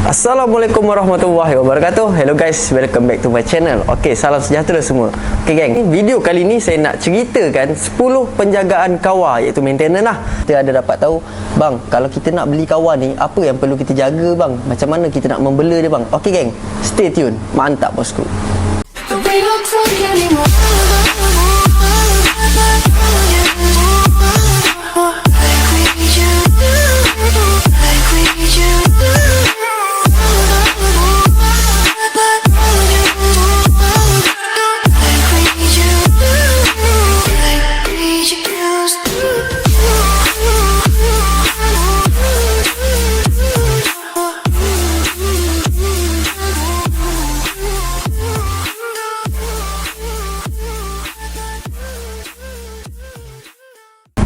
Assalamualaikum warahmatullahi wabarakatuh. Hello guys, welcome back to my channel. Okay, salam sejahtera semua. Okay geng, video kali ni saya nak ceritakan 10 penjagaan kawar, iaitu maintenance lah. Kita ada dapat tahu, bang, kalau kita nak beli kawar ni, apa yang perlu kita jaga bang? Macam mana kita nak membela dia bang? Okay geng, stay tune. Mantap bosku.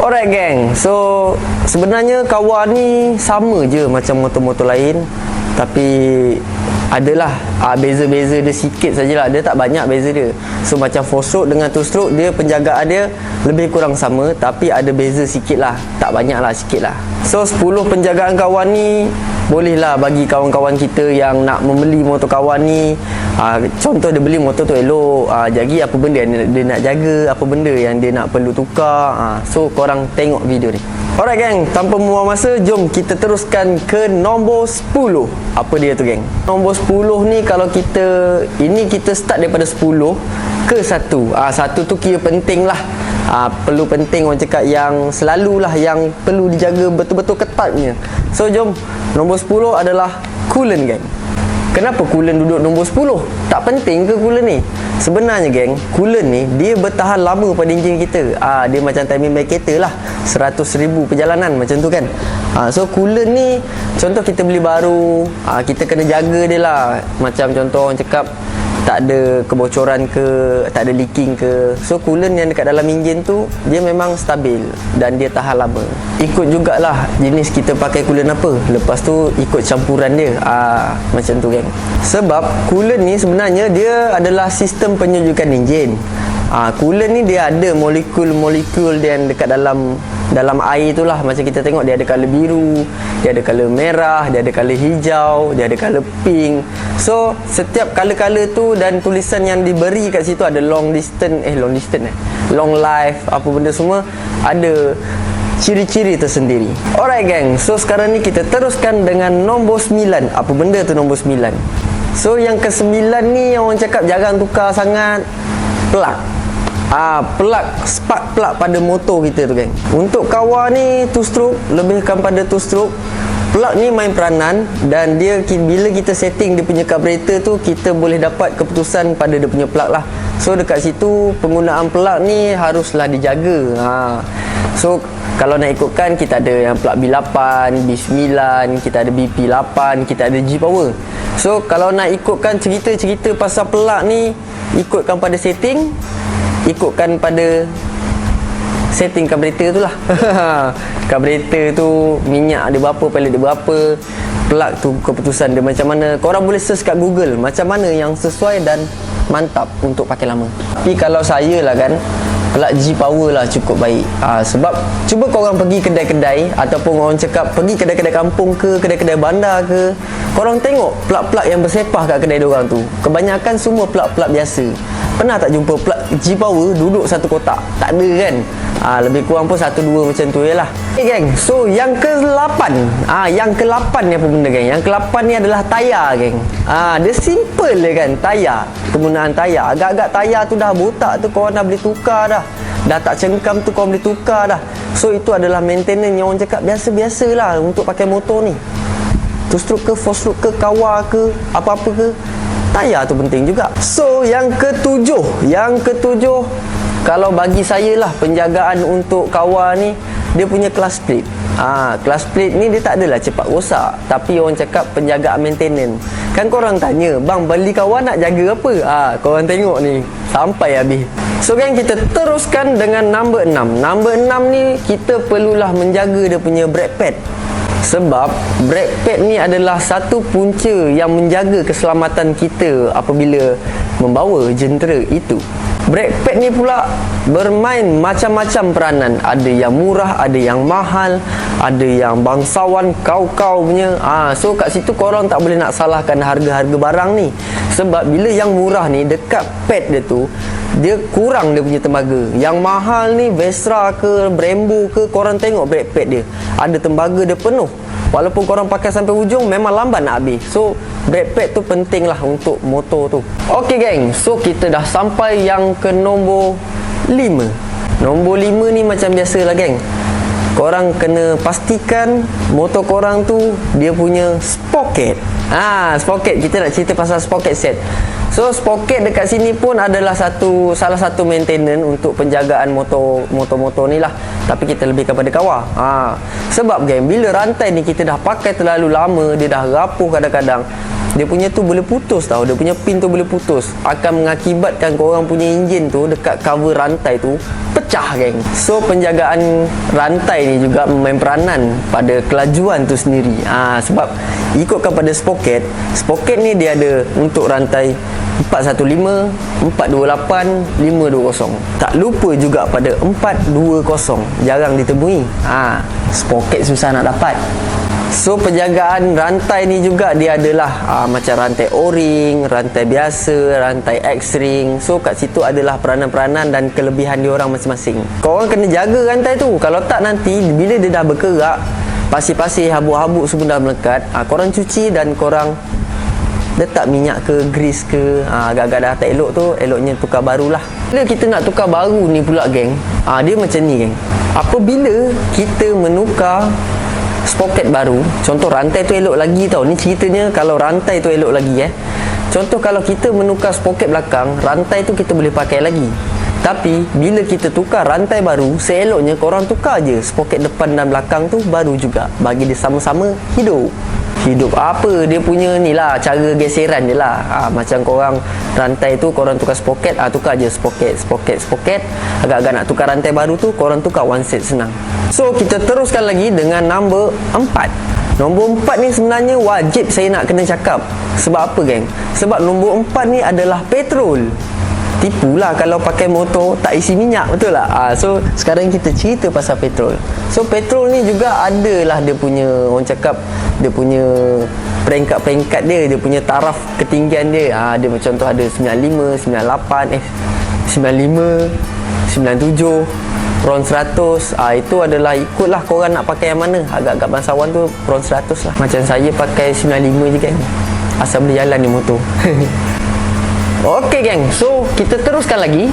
Alright geng, so sebenarnya kawar ni sama je macam motor-motor lain, tapi adalah beza-beza dia sikit sajalah. Dia tak banyak beza dia. So macam 4 stroke dengan 2 stroke, dia penjagaan dia lebih kurang sama, tapi ada beza sikit lah. Tak banyak lah, sikit lah. So 10 penjagaan kawar ni bolehlah bagi kawan-kawan kita yang nak membeli motor kawar ni. Contoh dia beli motor tu elok, jadi apa benda yang dia nak jaga, apa benda yang dia nak perlu tukar. So korang tengok video ni. Alright geng, tanpa membuang masa, jom kita teruskan ke nombor 10. Apa dia tu geng? Nombor 10 ni kalau kita start daripada 10 ke 1. 1 tu kira penting lah. Perlu penting, orang cakap yang selalulah yang perlu dijaga betul-betul ketatnya. So jom, nombor 10 adalah coolant geng. Kenapa coolant duduk nombor 10? Tak penting ke coolant ni? Sebenarnya geng, coolant ni dia bertahan lama pada enjin kita. Dia macam timing bike kereta lah, 100,000 perjalanan macam tu kan. So coolant ni, contoh kita beli baru, kita kena jaga dia lah. Macam contoh orang cakap tak ada kebocoran ke, tak ada leaking ke. So coolant yang dekat dalam enjin tu dia memang stabil dan dia tahan lama. Ikut jugalah jenis kita pakai coolant apa, lepas tu ikut campuran dia. Macam tu geng. Sebab coolant ni sebenarnya dia adalah sistem penyujukan enjin. Coolant ni dia ada molekul-molekul dia yang dekat dalam air itulah. Macam kita tengok, dia ada color biru, dia ada color merah, dia ada color hijau, dia ada color pink. So setiap color-color tu dan tulisan yang diberi kat situ ada long life, apa benda semua ada ciri-ciri tersendiri. Alright geng, so sekarang ni kita teruskan dengan nombor 9. Apa benda tu nombor 9? So yang ke-9 ni yang orang cakap jarang tukar sangat, plug. Plug, spark plug pada motor kita tu geng. Untuk kawar ni 2 stroke, lebihkan pada 2 stroke. Plug ni main peranan, dan dia bila kita setting dia punya carburetor tu, kita boleh dapat keputusan pada dia punya plug lah. So dekat situ penggunaan plug ni haruslah dijaga. So kalau nak ikutkan, kita ada yang plug B8, B9, kita ada BP8, kita ada G-Power. So kalau nak ikutkan cerita-cerita pasal plug ni, ikutkan pada setting, ikutkan pada setting carburetor tu lah. Carburetor tu minyak dia berapa, pellet dia berapa, plug tu keputusan dia macam mana. Korang boleh search kat Google macam mana yang sesuai dan mantap untuk pakai lama. Tapi kalau saya lah kan, plug G-Power lah cukup baik. Sebab cuba korang pergi kedai-kedai, ataupun orang cakap pergi kedai-kedai kampung ke, kedai-kedai bandar ke, korang tengok plug-plug yang bersepah kat kedai diorang tu, kebanyakan semua plug-plug biasa. Pernah tak jumpa plug G-Power duduk satu kotak? Tak ada kan? Lebih kurang pun 1-2 macam tu je lah. Okay geng, so yang ke-8. Yang ke-8 ni apa benda geng? Yang ke-8 ni adalah tayar geng. Dia simple je kan, tayar. Penggunaan tayar, agak-agak tayar tu dah botak tu, korang dah boleh tukar dah. Dah tak cengkam tu, korang boleh tukar dah. So itu adalah maintenance yang orang cakap biasa-biasa lah untuk pakai motor ni. 2 stroke ke, 4 stroke ke, kawar ke, apa-apa ke, tayar tu penting juga. So yang ke-7, kalau bagi saya lah, penjagaan untuk kawar ni, dia punya clutch plate. Clutch plate ni dia tak adalah cepat rosak, tapi orang cakap penjagaan maintenance. Kan korang tanya, bang beli kawar nak jaga apa? Korang tengok ni sampai habis. So kan kita teruskan dengan number 6. Number 6 ni kita perlulah menjaga dia punya brake pad. Sebab brake pad ni adalah satu punca yang menjaga keselamatan kita apabila membawa jentera itu. Brake pad ni pula bermain macam-macam peranan. Ada yang murah, ada yang mahal, ada yang bangsawan, kau-kau punya. So kat situ korang tak boleh nak salahkan harga-harga barang ni. Sebab bila yang murah ni, dekat pad dia tu, dia kurang dia punya tembaga. Yang mahal ni, Vestra ke, Brembo ke, korang tengok brake pad dia, ada tembaga dia penuh. Walaupun korang pakai sampai hujung, memang lambat nak habis. So brake pad tu penting lah untuk motor tu. Ok geng, so kita dah sampai yang ke nombor 5. Nombor 5 ni macam biasa lah geng, korang kena pastikan motor korang tu dia punya sprocket. Sprocket, kita nak cerita pasal sprocket set. So sprocket dekat sini pun adalah salah satu maintenance untuk penjagaan motor ni lah. Tapi kita lebih kepada kawal. Sebab geng, bila rantai ni kita dah pakai terlalu lama, dia dah rapuh kadang-kadang, dia punya tu boleh putus tau. Dia punya pin tu boleh putus, akan mengakibatkan korang punya enjin tu dekat cover rantai tu pecah geng. So penjagaan rantai ni juga memain peranan pada kelajuan tu sendiri. Sebab ikutkan pada sprocket ni dia ada untuk rantai 415, 428, 520. Tak lupa juga pada 420, jarang ditemui. Sprocket susah nak dapat. So penjagaan rantai ni juga dia adalah macam rantai O-ring, rantai biasa, rantai X-ring. So kat situ adalah peranan-peranan dan kelebihan diorang masing-masing. Korang kena jaga rantai tu. Kalau tak nanti bila dia dah berkerak, pasir-pasir, habuk-habuk semua dah melekat, korang cuci dan korang letak minyak ke, grease ke, agak-agak dah tak elok tu, eloknya tukar barulah. Bila kita nak tukar baru ni pula geng, dia macam ni geng. Apabila kita menukar sprocket baru, contoh rantai tu elok lagi tau. Ni ceritanya kalau rantai tu elok lagi Contoh kalau kita menukar sprocket belakang, rantai tu kita boleh pakai lagi. Tapi bila kita tukar rantai baru, seeloknya korang tukar je sprocket depan dan belakang tu baru juga, bagi dia sama-sama hidup. Hidup apa dia punya ni lah, cara geseran dia lah. Macam korang rantai tu korang tukar sprocket, tukar je sprocket. Agak-agak nak tukar rantai baru tu, korang tukar one set, senang. So kita teruskan lagi dengan nombor 4. Nombor 4 ni sebenarnya wajib saya nak kena cakap. Sebab apa geng? Sebab nombor 4 ni adalah petrol. Tipulah kalau pakai motor tak isi minyak, betul tak? So sekarang kita cerita pasal petrol. So petrol ni juga adalah dia punya, orang cakap, dia punya peringkat-peringkat dia, dia punya taraf ketinggian dia. Dia macam contoh ada 95, 98, 95, 97, RON 100. Itu adalah ikutlah korang nak pakai yang mana. Agak-agak bangsawan tu RON 100 lah. Macam saya pakai 95 je kan, asal boleh jalan ni motor. Okey geng, so kita teruskan lagi.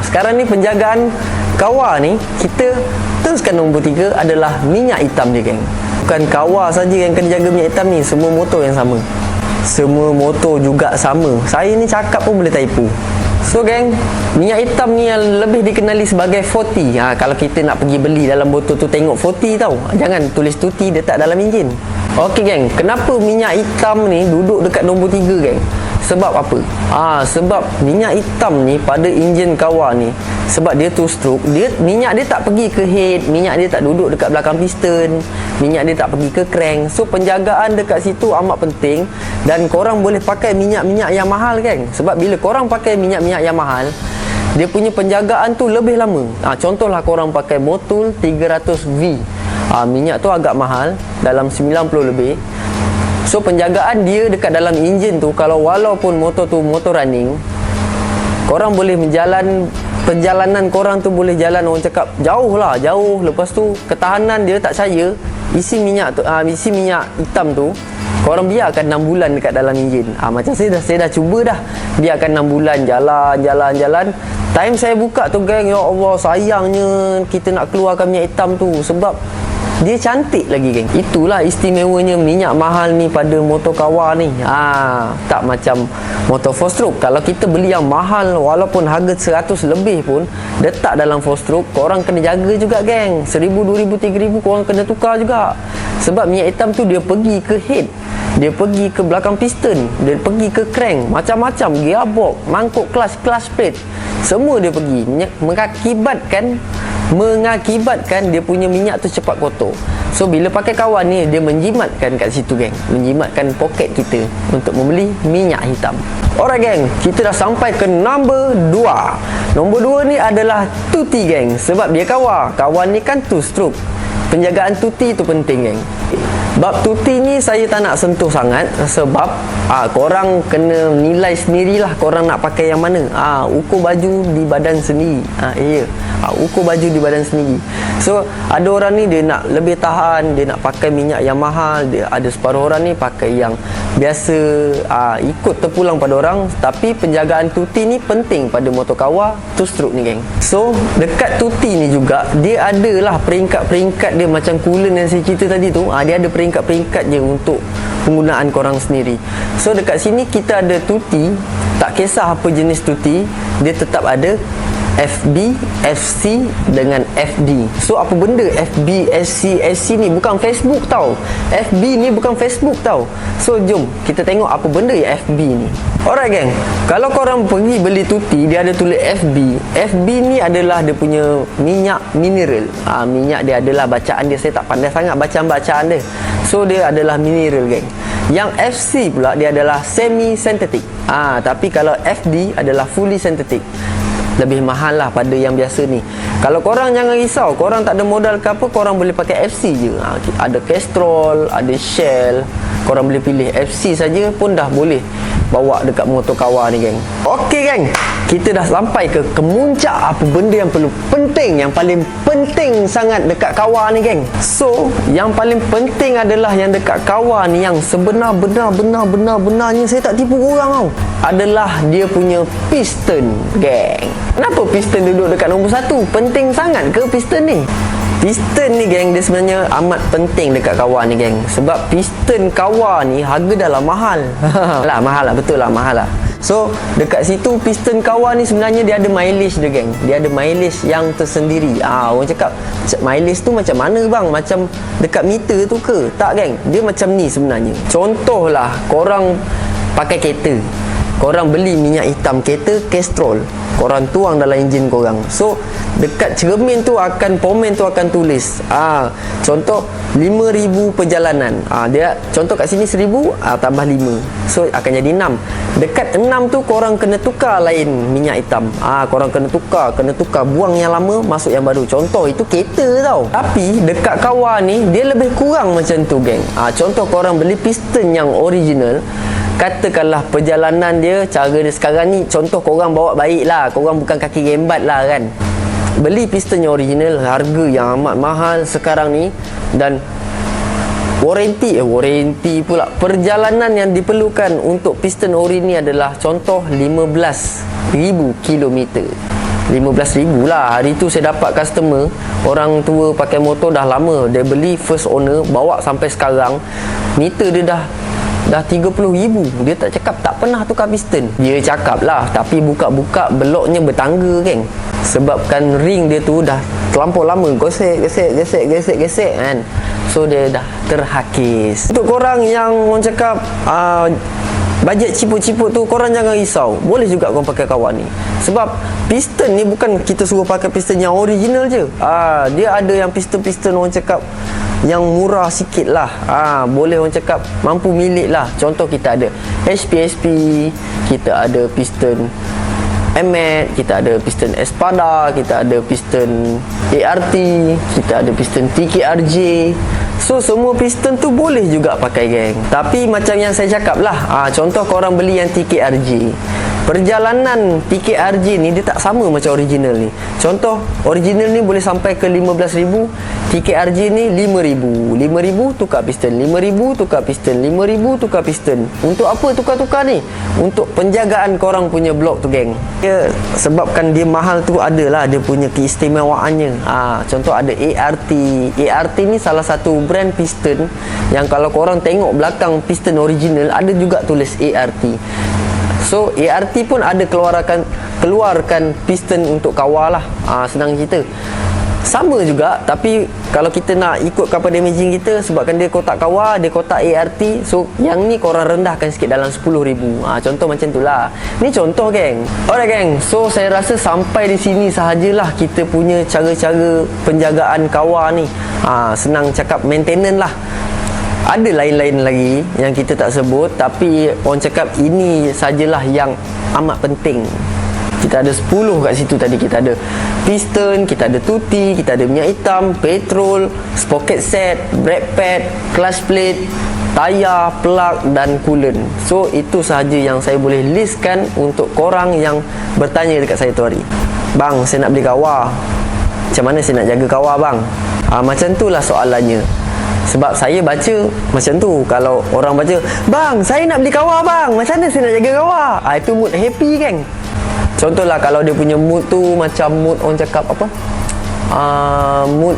Sekarang ni penjagaan kawal ni, kita teruskan nombor 3 adalah minyak hitam dia geng. Bukan kawal saja yang kena jaga minyak hitam ni, semua motor yang sama. Semua motor juga sama. Saya ni cakap pun boleh tipu. So geng, minyak hitam ni yang lebih dikenali sebagai 40. Kalau kita nak pergi beli dalam botol tu, tengok 40 tau, jangan tulis tuti dia tak dalam enjin. Okey geng, kenapa minyak hitam ni duduk dekat nombor 3 geng? Sebab apa? Sebab minyak hitam ni pada enjin kawal ni, sebab dia two stroke, minyak dia tak pergi ke head, minyak dia tak duduk dekat belakang piston, minyak dia tak pergi ke crank. So penjagaan dekat situ amat penting. Dan korang boleh pakai minyak-minyak yang mahal kan. Sebab bila korang pakai minyak-minyak yang mahal, dia punya penjagaan tu lebih lama. Contohlah korang pakai Motul 300V, minyak tu agak mahal, dalam 90 lebih. So penjagaan dia dekat dalam enjin tu, kalau walaupun motor tu motor running, korang boleh perjalanan korang tu boleh jalan, orang cakap jauh. Lepas tu ketahanan dia tak saya, isi minyak hitam tu korang biarkan 6 bulan dekat dalam enjin. Macam saya dah cuba dah, biarkan 6 bulan jalan. Time saya buka tu geng, ya Allah, sayangnya kita nak keluarkan minyak hitam tu, sebab dia cantik lagi geng. Itulah istimewanya minyak mahal ni pada motor kawal ni. Tak macam motor 4 stroke. Kalau kita beli yang mahal, walaupun harga 100 lebih pun, letak dalam 4 stroke, korang kena jaga juga geng. 1,000, 2,000, 3,000 korang kena tukar juga. Sebab minyak hitam tu dia pergi ke head, dia pergi ke belakang piston, dia pergi ke crank, macam-macam, gearbox, mangkuk clutch plate, semua dia pergi, mengakibatkan dia punya minyak tu cepat kotor. So bila pakai kawan ni, dia menjimatkan kat situ geng, menjimatkan poket kita untuk membeli minyak hitam. Alright geng, kita dah sampai ke nombor 2. Nombor 2 ni adalah tuti geng. Sebab dia kawan ni kan two stroke. Penjagaan tuti tu penting geng. Bab tuti ni saya tak nak sentuh sangat. Sebab korang kena nilai sendirilah korang nak pakai yang mana. Ukur baju di badan sendiri. Ukur baju di badan sendiri. So ada orang ni dia nak lebih tahan, dia nak pakai minyak yang mahal. Ada separuh orang ni pakai yang biasa, ikut terpulang pada orang. Tapi penjagaan tuti ni penting pada motorkawa two stroke ni geng. So dekat tuti ni juga dia adalah peringkat-peringkat dia macam coolant yang saya cerita tadi tu. Dia ada peringkat-peringkat je untuk penggunaan korang sendiri. So dekat sini kita ada tuti, tak kisah apa jenis tuti, dia tetap ada FB, FC dengan FD. So apa benda FB, SC ni bukan Facebook tau. FB ni bukan Facebook tau. So jom kita tengok apa benda yang FB ni. Alright geng, kalau korang pergi beli tuti, dia ada tulis FB. FB ni adalah dia punya minyak mineral. Minyak dia adalah, bacaan dia saya tak pandai sangat bacaan dia. So dia adalah mineral geng. Yang FC pula dia adalah semi synthetic. Tapi kalau FD adalah fully synthetic. Lebih mahal lah pada yang biasa ni. Kalau korang jangan risau, korang tak ada modal ke apa, korang boleh pakai FC je. Ada Castrol, ada Shell. Korang boleh pilih FC saja pun dah boleh bawa dekat motorkawa ni geng. Okey geng, kita dah sampai ke kemuncak apa benda yang perlu penting, yang paling penting sangat dekat kawa ni geng. So yang paling penting adalah yang dekat kawa ni, yang sebenar-benarnya saya tak tipu korang tau, adalah dia punya piston geng. Kenapa piston duduk dekat nombor 1? Penting sangat ke piston ni? Piston ni geng, dia sebenarnya amat penting dekat kawa ni geng. Sebab piston kawa ni harga dah lah mahal. Mahal lah, betul lah, mahal lah. So dekat situ piston kawa ni sebenarnya dia ada mileage dia geng. Dia ada mileage yang tersendiri. Orang cakap mileage tu macam mana bang? Macam dekat meter tu ke? Tak geng, dia macam ni sebenarnya. Contohlah korang pakai kereta, korang beli minyak hitam kereta Castrol, korang tuang dalam enjin korang. So dekat cermin tu akan, pomen tu akan tulis contoh 5,000 perjalanan. Dia contoh kat sini 1,000, tambah 5, so akan jadi 6. Dekat 6 tu korang kena tukar lain minyak hitam. Korang kena tukar, buang yang lama, masuk yang baru. Contoh itu kereta tau. Tapi dekat kawa ni dia lebih kurang macam tu geng. Contoh korang beli piston yang original, katakanlah perjalanan dia, cara dia sekarang ni, contoh korang bawa baik lah, korang bukan kaki gembat lah kan, beli piston yang original, harga yang amat mahal sekarang ni. Dan warranty pula, perjalanan yang diperlukan untuk piston ori ni adalah contoh 15,000 km. 15,000 lah. Hari tu saya dapat customer, orang tua pakai motor dah lama, dia beli first owner, bawa sampai sekarang, meter dia dah 30,000. Dia tak cakap tak pernah tukar piston. Dia cakap lah, tapi buka-buka beloknya bertangga geng. Sebabkan ring dia tu dah terlampau lama gesek kan. So dia dah terhakis. Untuk korang yang orang cakap bajet ciput-ciput tu, korang jangan risau, boleh juga korang pakai kawan ni. Sebab piston ni bukan kita suruh pakai piston yang original je. Dia ada yang piston-piston orang cakap yang murah sikit lah. Boleh orang cakap mampu milik lah. Contoh kita ada HPSP, kita ada piston Emet, kita ada piston Espada, kita ada piston ART, kita ada piston TKRJ. So semua piston tu boleh juga pakai geng. Tapi macam yang saya cakap lah, contoh korang beli yang TKRJ, perjalanan TKRJ ni dia tak sama macam original ni. Contoh original ni boleh sampai ke 15,000, TKRJ ni 5,000. 5,000 tukar piston, 5,000 tukar piston, 5,000 tukar piston. Untuk apa tukar-tukar ni? Untuk penjagaan korang punya blok tu geng. Dia sebabkan dia mahal tu adalah dia punya keistimewaannya. Contoh ada ART. ART ni salah satu brand piston yang kalau korang tengok belakang piston original ada juga tulis ART. So ART pun ada keluarkan piston untuk kawal lah. Senang cerita. Sama juga, tapi kalau kita nak ikut kapal damaging kita, sebabkan dia kotak kawal, dia kotak ART, so yang ni korang rendahkan sikit dalam 10,000. Contoh macam tu lah. Ni contoh geng. Alright geng, so saya rasa sampai di sini sahajalah kita punya cara-cara penjagaan kawal ni. Senang cakap maintenance lah. Ada lain-lain lagi yang kita tak sebut, tapi orang cakap ini sajalah yang amat penting. Kita ada 10 kat situ tadi. Kita ada piston, kita ada tuti, kita ada minyak hitam, petrol, sprocket set, brake pad, clutch plate, tayar, plug dan coolant. So itu sahaja yang saya boleh listkan untuk korang yang bertanya dekat saya tu hari. Bang, saya nak beli kawar, macam mana saya nak jaga kawar bang? Macam tu lah soalannya. Sebab saya baca macam tu. Kalau orang baca, bang saya nak beli kawar bang, macam mana saya nak jaga kawar? Itu mood happy kan. Contohlah kalau dia punya mood tu macam mood orang cakap apa, mood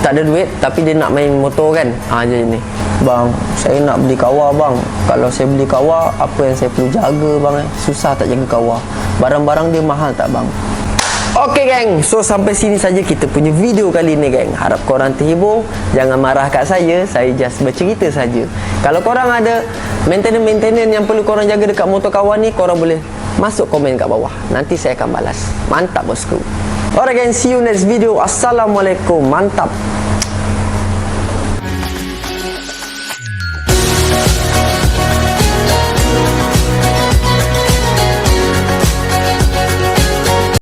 tak ada duit tapi dia nak main motor kan. Jadi ni, bang saya nak beli kawar bang, kalau saya beli kawar apa yang saya perlu jaga bang? Susah tak jaga kawar? Barang-barang dia mahal tak bang? Okey geng, so sampai sini saja kita punya video kali ni geng. Harap korang terhibur. Jangan marah kat saya just bercerita saja. Kalau korang ada maintenance yang perlu korang jaga dekat motor kawan ni, korang boleh masuk komen kat bawah. Nanti saya akan balas. Mantap bosku. Alright geng, see you next video. Assalamualaikum. Mantap.